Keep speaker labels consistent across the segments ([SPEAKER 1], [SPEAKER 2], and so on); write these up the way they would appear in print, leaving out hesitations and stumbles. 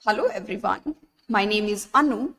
[SPEAKER 1] Hello everyone, my name is Anu.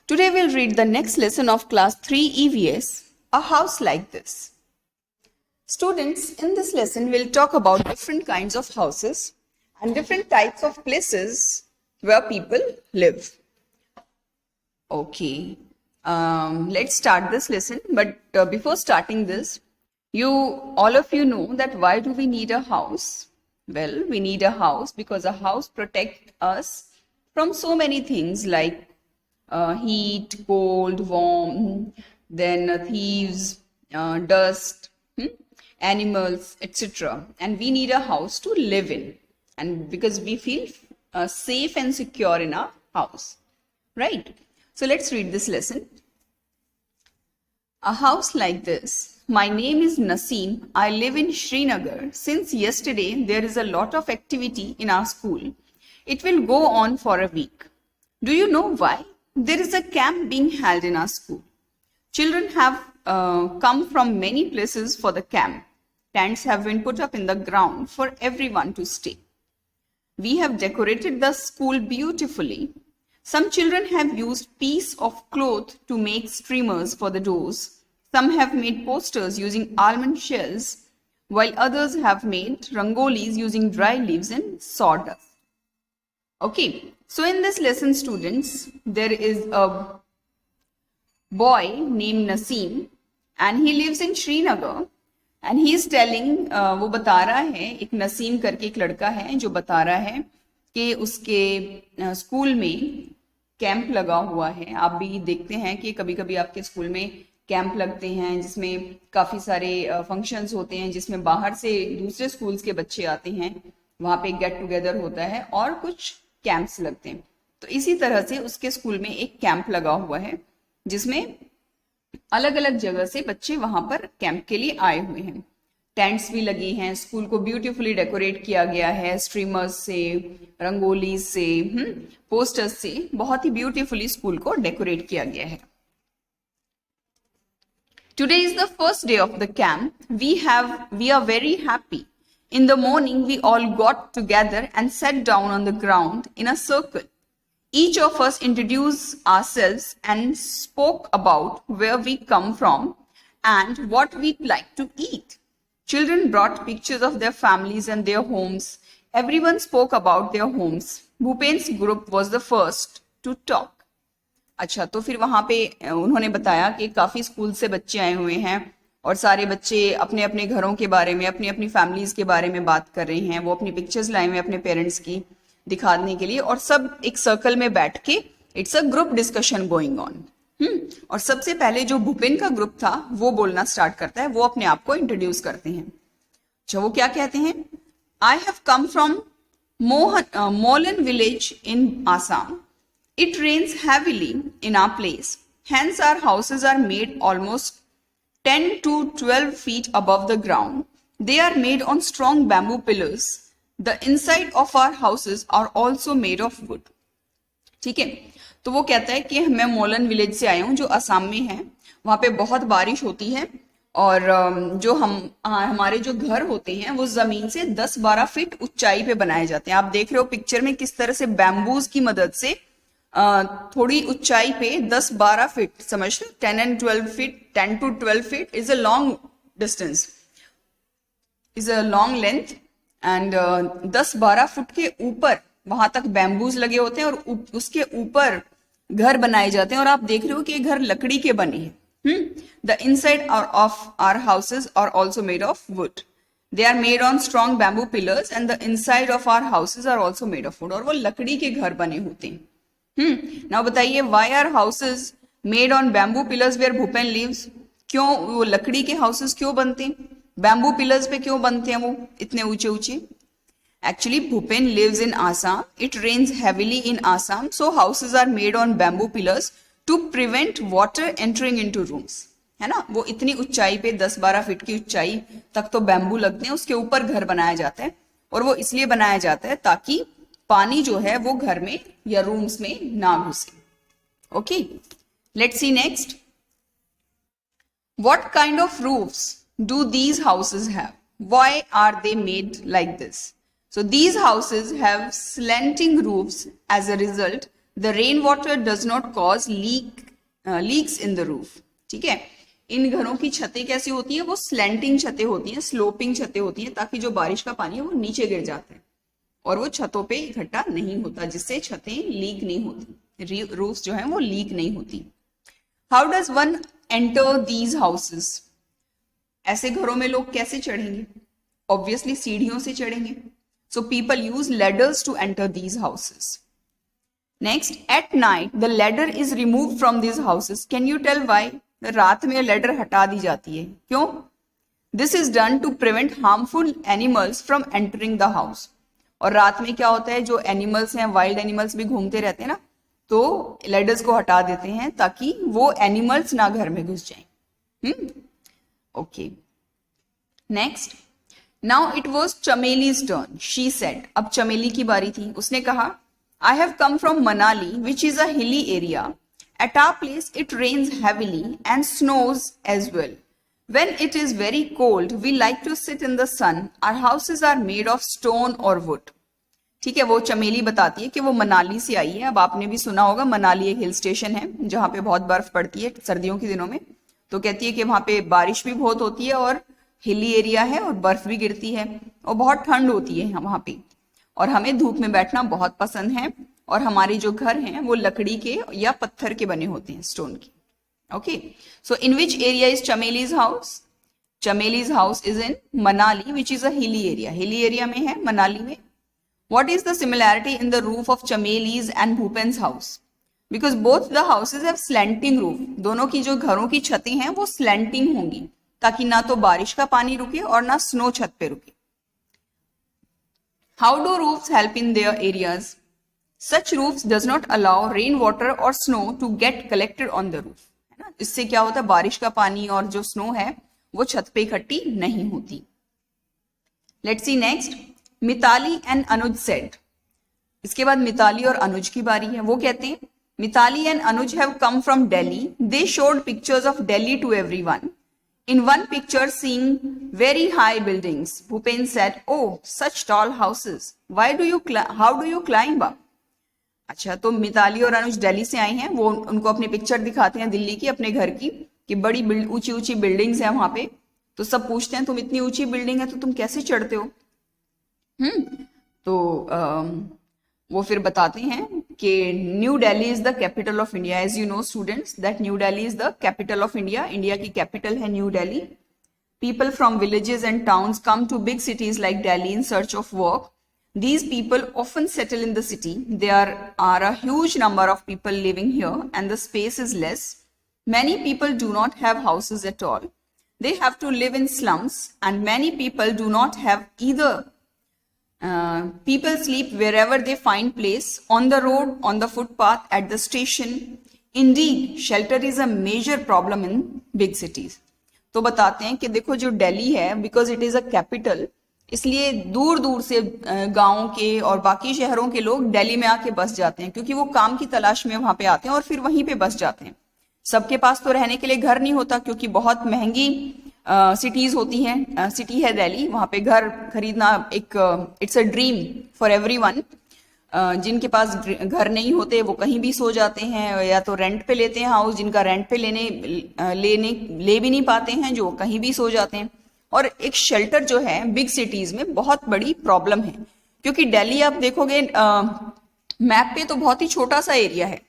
[SPEAKER 1] Today we'll read the next lesson of class 3 EVS, A House Like This. Students, in this lesson we'll talk about different kinds of houses and different types of places where people live. Okay, let's start this lesson, but before starting this, all of you know that why do we need a house? Well, we need a house because a house protects us from so many things like heat, cold, warm, then thieves, dust, animals, etc. And we need a house to live in, and because we feel safe and secure in our house, right? So let's read this lesson. A house like this. My name is Naseem. I live in Srinagar. Since yesterday, there is a lot of activity in our school. It will go on for a week. Do you know why? There is a camp being held in our school. Children have come from many places for the camp. Tents have been put up in the ground for everyone to stay. We have decorated the school beautifully. Some children have used pieces of cloth to make streamers for the doors. Some have made posters using almond shells, while others have made rangolis using dry leaves and sawdust. Okay, so in this lesson, students, there is a boy named Naseem and he lives in Srinagar and he is telling, वो बता रहा है, एक नसीम करके एक लड़का है जो बता रहा है कि उसके स्कूल में कैंप लगा हुआ है. आप भी देखते हैं कि कभी कभी आपके स्कूल में कैंप लगते हैं जिसमें काफ़ी सारे फंक्शंस होते हैं, जिसमें बाहर से दूसरे स्कूल्स के बच्चे आते हैं, वहाँ पे गेट टुगेदर होता है और कुछ कैंप्स लगते हैं. तो इसी तरह से उसके स्कूल में एक कैंप लगा हुआ है जिसमें अलग अलग जगह से बच्चे वहाँ पर कैंप के लिए आए हुए हैं. टेंट्स भी लगी हैं, स्कूल को ब्यूटीफुली डेकोरेट किया गया है, स्ट्रीमर्स से, रंगोली से, पोस्टर्स से बहुत ही ब्यूटीफुली स्कूल को डेकोरेट किया गया है. Today is the first day of the camp. We are very happy. In the morning, we all got together and sat down on the ground in a circle. Each of us introduced ourselves and spoke about where we come from and what we'd like to eat. Children brought pictures of their families and their homes. Everyone spoke about their homes. Bhupen's group was the first to talk. अच्छा, तो फिर वहाँ पे उन्होंने बताया कि काफ़ी school से बच्चे आए हुए हैं और सारे बच्चे अपने अपने घरों के बारे में, अपनी अपनी फैमिलीज़ के बारे में बात कर रहे हैं. वो अपनी पिक्चर्स लाए हुए अपने पेरेंट्स की दिखाने के लिए और सब एक सर्कल में बैठ के it's a group discussion going on. और सबसे पहले जो भूपेन का ग्रुप था वो बोलना स्टार्ट करता है, वो अपने आप को इंट्रोड्यूस करते हैं. अच्छा, वो क्या कहते हैं? I have come from Molan village in Assam. It rains heavily in our place. Hence, our houses are made almost 10 to 12 feet above the ground. They are made on strong bamboo pillars. The inside of our houses are also made of wood. ठीक है, तो वो कहता है कि मैं मोलन village से आया हूँ जो असम में है. वहाँ पे बहुत बारिश होती है और जो हमारे जो घर होते हैं वो जमीन से 10-12 फीट ऊंचाई पे बनाए जाते हैं. आप देख रहे हो पिक्चर में किस तरह से बैम्बूज की मदद से थोड़ी ऊंचाई पे 10-12 फीट, समझ लो 10 to 12 feet is a long distance, is a long length and 10-12 foot के ऊपर वहां तक बैम्बूज लगे होते हैं और उसके ऊपर घर बनाए जाते हैं. और आप देख रहे हो कि ये घर लकड़ी के बने हैं. The inside of our houses are also made of wood. They are made on strong bamboo pillars and the inside of our houses are also made of wood. और वो लकड़ी के घर बने होते हैं. नाउ बताइए, why are houses made on bamboo pillars where Bhupen lives? क्यों वो लकड़ी के हाउसेज क्यों बनते हैं, बैम्बू पिलर्स पे क्यों बनते हैं वो इतने ऊंचे ऊंचे? Actually Bhupen lives in Assam. It rains heavily in Assam, so houses are made on bamboo pillars to prevent water entering into rooms. है ना, वो इतनी ऊंचाई पे 10-12 फीट की ऊंचाई तक तो बैम्बू लगते हैं, उसके ऊपर घर बनाया जाता है. और वो इसलिए बनाया जाता है ताकि पानी जो है वो घर में या रूम्स में ना घुसे. Okay, let's see next. What kind of roofs do these houses have? Why are they made like this? So these houses have slanting roofs. As a result, the rainwater does not cause leaks in the roof. ठीक है, इन घरों की छतें कैसी होती हैं, वो slanting छतें होती हैं, स्लोपिंग छतें होती हैं, ताकि जो बारिश का पानी है वो नीचे गिर जाता है और वो छतों पे इकट्ठा नहीं होता, जिससे छतें लीक नहीं होती, रूफ्स जो है वो लीक नहीं होती. How does one enter these houses? ऐसे घरों में लोग कैसे चढ़ेंगे? ऑब्वियसली सीढ़ियों से चढ़ेंगे. So people use ladders to enter these houses. Next, at night, the ladder is removed from these houses. Can you tell why? रात में ladder हटा दी जाती है. क्यों? This is done to prevent harmful animals from entering the house. और रात में क्या होता है, जो एनिमल्स हैं, वाइल्ड एनिमल्स भी घूमते रहते हैं ना, तो ladders को हटा देते हैं ताकि वो एनिमल्स ना घर में घुस जाएं. Okay. Next. Now it was Chameli's turn. She said. अब चमेली की बारी थी. उसने कहा, I have come from Manali, which is a hilly area. At our place, it rains heavily and snows as well. When it is very cold, we like to sit in the sun. Our houses are made of stone or wood. ठीक है, वो चमेली बताती है कि वो मनाली से आई है. अब आपने भी सुना होगा, मनाली एक हिल स्टेशन है जहाँ पे बहुत बर्फ पड़ती है सर्दियों के दिनों में. तो कहती है कि वहाँ पे बारिश भी बहुत होती है और हिली एरिया है और बर्फ भी गिरती है और बहुत ठंड होती है वहां पे, और हमें धूप में बैठना बहुत पसंद है, और हमारे जो घर हैं वो लकड़ी के या पत्थर के बने होते हैं, स्टोन के. Okay, so in which area is Chameli's house? Chameli's house is in Manali, which is a hilly area. Hilly area में है, मनाली में. What is the similarity in the roof of Chameli's and Bhupen's house? Because both the houses have slanting roof. दोनों की जो घरों की छतें हैं वो स्लैंटिंग होंगी, ताकि ना तो बारिश का पानी रुके और ना स्नो छत पे रुके. How do roofs help in their areas? Such roofs does not allow rain water और snow to get collected on the roof. है ना, इससे क्या होता है, बारिश का पानी और जो स्नो है वो छत पे इकट्ठी नहीं होती. Let's see next. Mitali and Anuj said. इसके बाद मिताली और अनुज की बारी है. वो कहते हैं, Mitali and Anuj have come from Delhi. They showed pictures of Delhi to everyone. In one picture, seeing very high buildings, Bhupen said, "Oh, such tall houses. How do you climb up?" अच्छा, तो मिताली और अनुज दिल्ली से आई हैं. वो उनको अपनी पिक्चर दिखाते हैं दिल्ली की, अपने घर की, कि बड़ी ऊंची ऊंची बिल्डिंग्स हैं वहां पे. तो सब पूछते हैं, तुम इतनी ऊंची बिल्डिंग है तो तुम कैसे चढ़ते हो? तो वो फिर बताते हैं कि New Delhi is the capital of India. As you know students that New Delhi is the capital of India. India की कैपिटल है New Delhi. People from villages and towns come to big cities like Delhi in search of work. These people often settle in the city. There are a huge number of people living here and the space is less. Many people do not have houses at all. They have to live in slums and many people do not have either. People sleep wherever they find place, on the road, on the footpath, at the station. Indeed, shelter is a major problem in big cities. तो बताते हैं कि देखो जो दिल्ली है, because it is a capital, इसलिए दूर दूर से गांवों के और बाकी शहरों के लोग दिल्ली में आके बस जाते हैं, क्योंकि वो काम की तलाश में वहां पे आते हैं और फिर वहीं पे बस जाते हैं. सबके पास तो रहने के लिए घर नहीं होता, क्योंकि बहुत महंगी सिटीज होती हैं. सिटी है दिल्ली, वहां पे घर खरीदना एक it's a dream for everyone. जिनके पास घर नहीं होते वो कहीं भी सो जाते हैं, या तो रेंट पे लेते हैं हाउस. जिनका रेंट पे ले भी नहीं पाते हैं, जो कहीं भी सो जाते हैं. और एक शेल्टर जो है बिग सिटीज में बहुत बड़ी प्रॉब्लम है, क्योंकि दिल्ली आप देखोगे मैप पे तो बहुत ही छोटा सा एरिया है,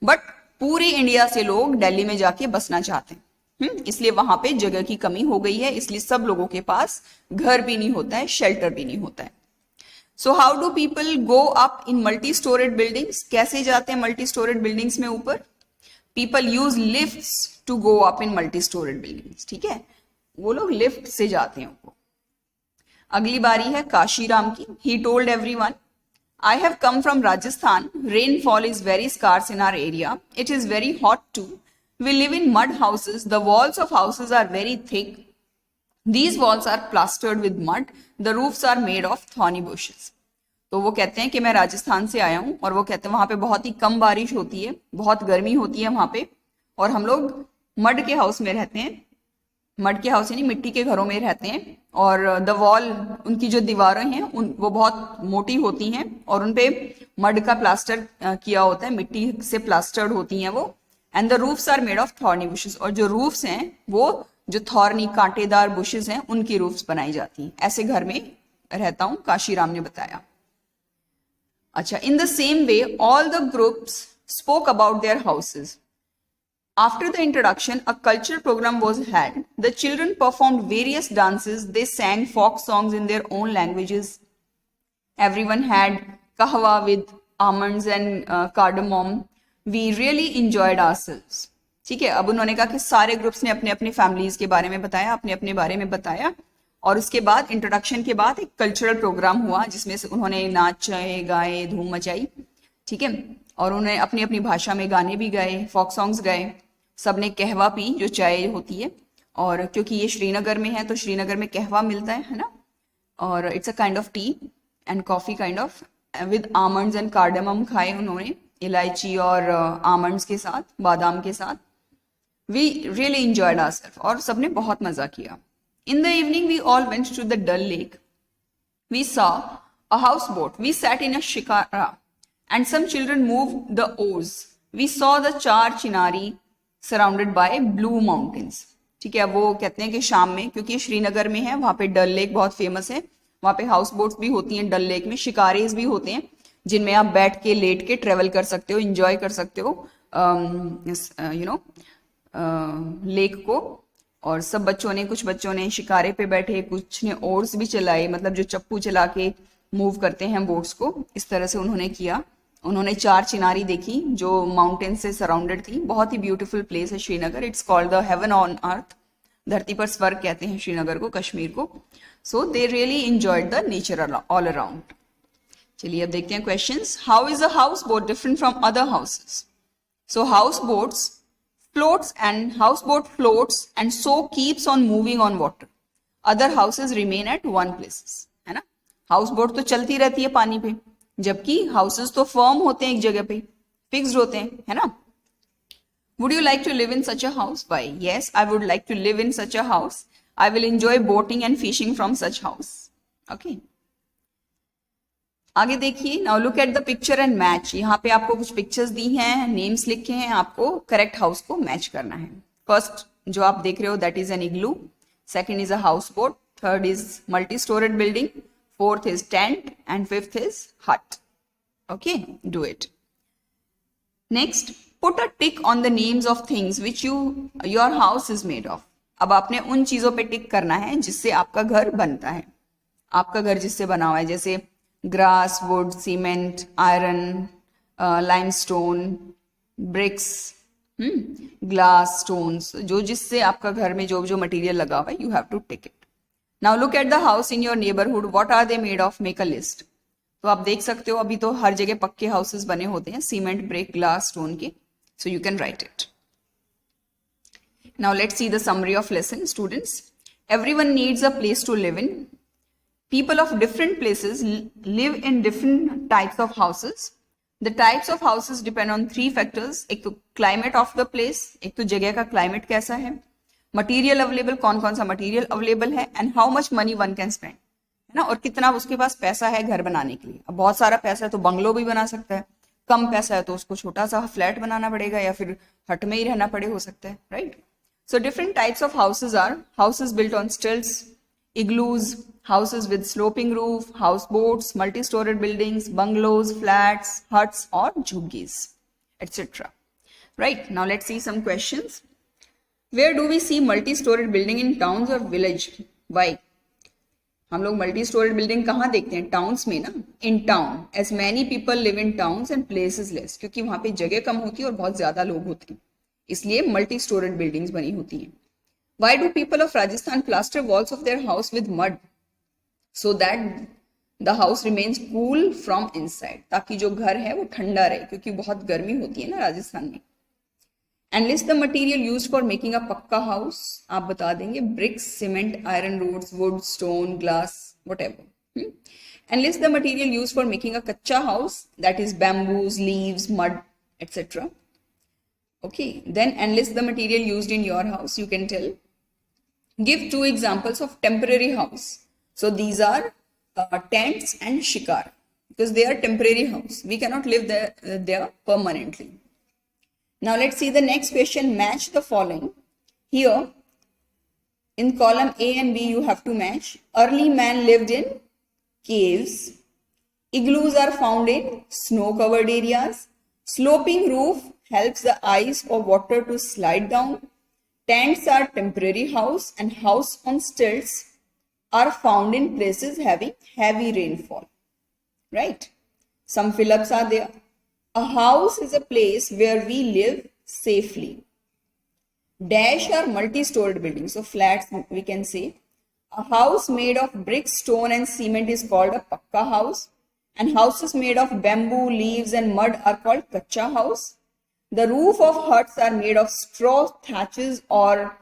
[SPEAKER 1] बट पूरे इंडिया से लोग दिल्ली में जाके बसना चाहते हैं. इसलिए वहां पे जगह की कमी हो गई है, इसलिए सब लोगों के पास घर भी नहीं होता है, शेल्टर भी नहीं होता है. So how do people go up in multi storeyed buildings? कैसे जाते हैं मल्टी स्टोरेड बिल्डिंग्स में ऊपर? People use lifts to go up in multi storeyed buildings. ठीक है, वो लोग लिफ्ट से जाते हैं ऊपर. अगली बारी है काशीराम की. He told everyone, I have come from Rajasthan. Rainfall is very scarce in our area. It is very hot too. We live in mud houses. The walls of houses are very thick. These walls are plastered with mud. The roofs are made of thorny bushes. तो वो कहते हैं कि मैं राजस्थान से आया हूँ, और वो कहते हैं वहां पे बहुत ही कम बारिश होती है, बहुत गर्मी होती है वहां पे, और हम लोग मड के हाउस में रहते हैं. मड के हाउस यानी मिट्टी के घरों में रहते हैं, और द वॉल, उनकी जो दीवारें हैं वो बहुत मोटी होती हैं और उनपे मड का प्लास्टर किया होता है, मिट्टी से प्लास्टर्ड होती हैं वो। And the roofs are made of thorny bushes, और जो रूफ्स हैं वो जो थॉर्नी कांटेदार बुशेस हैं उनकी रूफ्स बनाई जाती हैं। ऐसे घर में रहता हूं, काशीराम ने बताया। अच्छा, in the same way all the groups spoke about their houses. After the introduction, a cultural program was held. The children performed various dances. They sang folk songs in their own languages. Everyone had kahwa with almonds and cardamom. We really enjoyed ourselves. ठीक है, अब उन्होंने कहा कि सारे groups ने अपने अपने फैमिलीज के बारे में बताया, अपने अपने बारे में बताया, और उसके बाद इंट्रोडक्शन के बाद एक कल्चरल प्रोग्राम हुआ जिसमें से उन्होंने नाचे गाए, धूम मचाई। ठीक है, और उन्होंने अपनी अपनी भाषा में गाने भी गाए, फोक सॉन्ग्स गाए। सबने कहवा पी, जो चाय होती है, और क्योंकि ये श्रीनगर में है तो श्रीनगर में कहवा मिलता है ना, और it's a kind of T and coffee kind of, with almonds and cardamom खाए उन्होंने, इलायची और आमंड्स के साथ, बादाम के साथ। वी रियली एंजॉयड आवरसेल्फ, और सबने बहुत मजा किया। In the evening we all went to the Dal lake. We saw a house boat. We sat in a shikara and some children move the oars. We saw the Char Chinari surrounded by blue mountains. ठीक है, वो कहते हैं कि शाम में, क्योंकि श्रीनगर में है, वहां पे डल लेक बहुत फेमस है, वहां पे हाउस बोट्स भी होती हैं डल लेक में, शिकारेज भी होते हैं जिनमें आप बैठ के लेट के ट्रेवल कर सकते हो, एंजॉय कर सकते हो लेक को। और सब बच्चों ने, कुछ बच्चों ने शिकारे पे बैठे, कुछ ने ओर्स भी चलाए, मतलब जो चप्पू चला के मूव करते हैं बोट्स को, इस तरह से उन्होंने किया। उन्होंने चार चिनारी देखी जो माउंटेन से सराउंडेड थी। बहुत ही ब्यूटीफुल प्लेस है Srinagar. It's called the heaven on earth. धरती पर स्वर्ग कहते हैं श्रीनगर को, कश्मीर को। So they really enjoyed the nature all around. चलिए अब देखते हैं questions. How is a house boat different from other houses? So house boats floats and houseboat floats and so keeps on moving on water. Other houses remain at one places, है ना। House boat तो चलती रहती है पानी पे, जबकि houses तो फर्म होते हैं एक जगह पे, फिक्स्ड होते हैं, है ना। Would you like to live in such a house? Why? Yes, I would like to live in such a house. I will enjoy boating and fishing from such house. Okay. आगे देखिए, now look at the picture and match. यहाँ पे आपको कुछ pictures दी हैं, names लिखे हैं, आपको करेक्ट हाउस को मैच करना है। फर्स्ट जो आप देख रहे हो that is an igloo, second is a house boat, third is multi storeyed building, fourth is tent and fifth is hut. Okay, do it. Next, put a tick on the names of things which your house is made of. अब आपने उन चीजों पे टिक करना है जिससे आपका घर बनता है, आपका घर जिससे बना हुआ है, जैसे grass, wood, cement, iron, limestone, bricks, glass, stones, जो जिससे आपका घर में जो जो मटेरियल लगा हुआ है, you have to tick it. Now look at the house in your neighbourhood, what are they made of, make a list. तो आप देख सकते हो अभी तो हर जगह पक्के हाउसेस बने होते हैं, सीमेंट, ब्रिक, ग्लास, स्टोन के, so you can write it. Now let's see the summary of lesson. Students, everyone needs a place to live in. People of different places live in different types of houses. The types of houses depend on three factors. एक तो climate of the place, एक तो जगह का climate कैसा है, material available, कौन कौन सा material available है, and how much money one can spend, है ना, और कितना उसके पास पैसा है घर बनाने के लिए। अब बहुत सारा पैसा है तो बंगलो भी बना सकता है, कम पैसा है तो उसको छोटा सा फ्लैट बनाना पड़ेगा या फिर हट में ही रहना पड़े, हो सकता है, right. So different types of houses are houses built on stilts, igloos, houses with sloping roof, houseboats, multi-storied buildings, bungalows, flats, huts or jhuggies, etc. Right, now let's see some questions. Where do we see multi-storied building in towns or village? Why? हम लोग multi-storied building कहाँ देखते हैं? Towns में ना, in town, as many people live in towns and places less, क्योंकि वहाँ पे जगह कम होती है और बहुत ज्यादा लोग होते हैं, इसलिए मल्टी स्टोरेड बिल्डिंग्स बनी होती हैं। Why do people of Rajasthan plaster walls of their house with mud? So that the house remains cool from inside, ताकि जो घर है वो ठंडा रहे, क्योंकि बहुत गर्मी होती है ना राजस्थान में। And list the material used for making a पक्का house. आप बता देंगे bricks, cement, iron rods, wood, stone, glass, whatever. And list the material used for making a कच्चा house, that is bamboos, leaves, mud, etc. Okay, then enlist the material used in your house. You can tell Give two examples of temporary house. So these are tents and shikar because they are temporary house. We cannot live there permanently. Now let's see the next question. Match the following. Here in column A and B you have to match. Early man lived in caves. Igloos are found in snow-covered areas. Sloping roof helps the ice or water to slide down. Tents are temporary house and house on stilts are found in places having heavy rainfall. Right? Some fill-ups are there. A house is a place where we live safely. Dash are multi-storied buildings, so flats we can say. A house made of brick, stone and cement is called a pakka house. And houses made of bamboo, leaves and mud are called kacha house. The roof of huts are made of straw, thatches or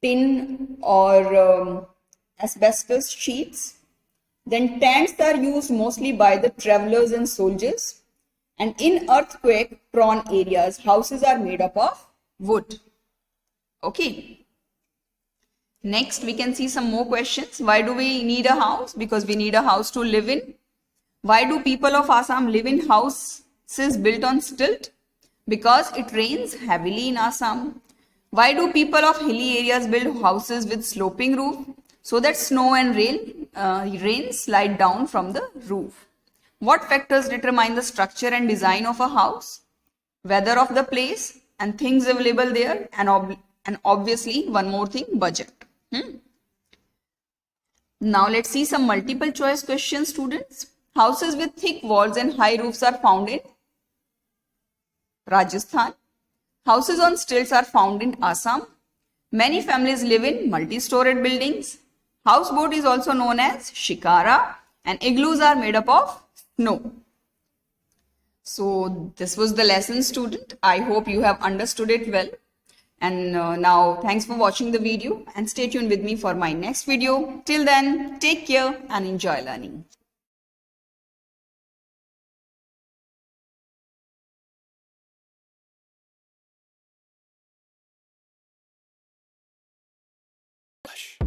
[SPEAKER 1] tin or asbestos sheets. Then tents are used mostly by the travelers and soldiers. And in earthquake prone areas, houses are made up of wood. Okay. Next, we can see some more questions. Why do we need a house? Because we need a house to live in. Why do people of Assam live in houses built on stilt? Because it rains heavily in Assam. Why do people of hilly areas build houses with sloping roof? So that snow and rain slide down from the roof. What factors determine the structure and design of a house? Weather of the place and things available there, and obviously one more thing, budget. Now let's see some multiple choice questions, students. Houses with thick walls and high roofs are found in Rajasthan. Houses on stilts are found in Assam. Many families live in multi-storied buildings. Houseboat is also known as shikara, and igloos are made up of snow. So this was the lesson, student. I hope you have understood it well. And now thanks for watching the video and stay tuned with me for my next video. Till then, take care and enjoy learning.
[SPEAKER 2] Hush.